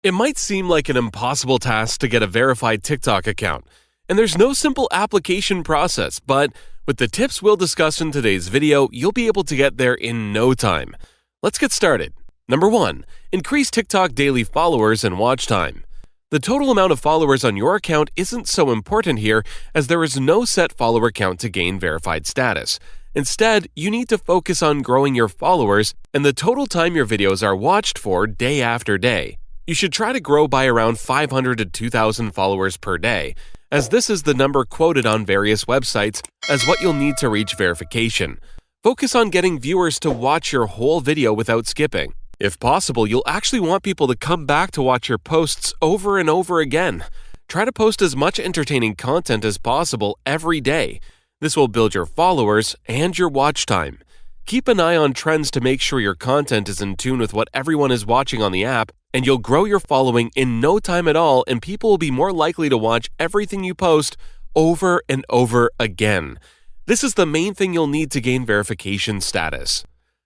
It might seem like an impossible task to get a verified TikTok account, and there's no simple application process, but with the tips we'll discuss in today's video, you'll be able to get there in no time. Let's get started. Number 1. Increase TikTok daily followers and watch time. The total amount of followers on your account isn't so important here, as there is no set follower count to gain verified status. Instead, you need to focus on growing your followers and the total time your videos are watched for day after day. You should try to grow by around 500 to 2,000 followers per day, as this is the number quoted on various websites as what you'll need to reach verification. Focus on getting viewers to watch your whole video without skipping. If possible, you'll actually want people to come back to watch your posts over and over again. Try to post as much entertaining content as possible every day. This will build your followers and your watch time. Keep an eye on trends to make sure your content is in tune with what everyone is watching on the app, and you'll grow your following in no time at all, and people will be more likely to watch everything you post over and over again. This is the main thing you'll need to gain verification status.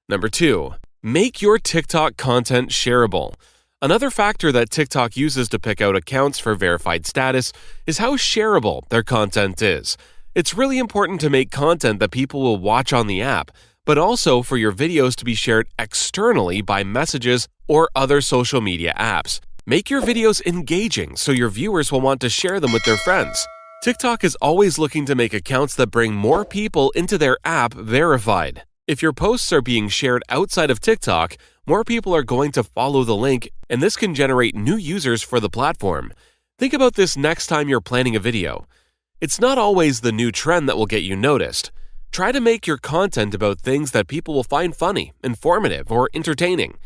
Number 2. Make your TikTok content shareable. Another factor that TikTok uses to pick out accounts for verified status is how shareable their content is. It's really important to make content that people will watch on the app, but also for your videos to be shared externally by messages or other social media apps. Make your videos engaging so your viewers will want to share them with their friends. TikTok is always looking to make accounts that bring more people into their app verified. If your posts are being shared outside of TikTok, more people are going to follow the link, and this can generate new users for the platform. Think about this next time you're planning a video. It's not always the new trend that will get you noticed. Try to make your content about things that people will find funny, informative, or entertaining.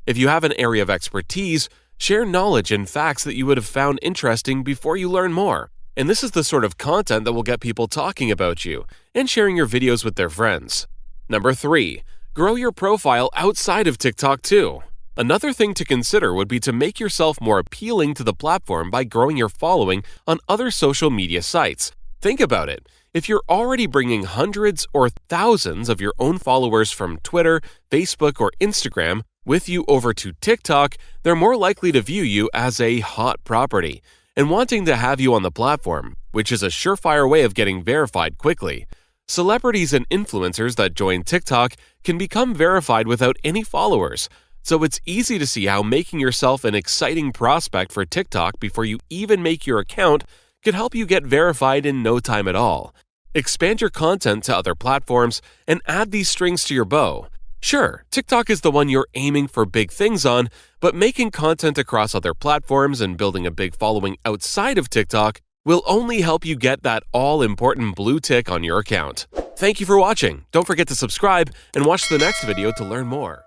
If you have an area of expertise, share knowledge and facts that you would have found interesting before you learn more. And this is the sort of content that will get people talking about you and sharing your videos with their friends. Number 3. Grow your profile outside of TikTok too. Another thing to consider would be to make yourself more appealing to the platform by growing your following on other social media sites. Think about it. If you're already bringing hundreds or thousands of your own followers from Twitter, Facebook, or Instagram with you over to TikTok, they're more likely to view you as a hot property and wanting to have you on the platform, which is a surefire way of getting verified quickly. Celebrities and influencers that join TikTok can become verified without any followers, so it's easy to see how making yourself an exciting prospect for TikTok before you even make your account could help you get verified in no time at all. Expand your content to other platforms and add these strings to your bow. Sure, TikTok is the one you're aiming for big things on, but making content across other platforms and building a big following outside of TikTok will only help you get that all-important blue tick on your account. Thank you for watching. Don't forget to subscribe and watch the next video to learn more.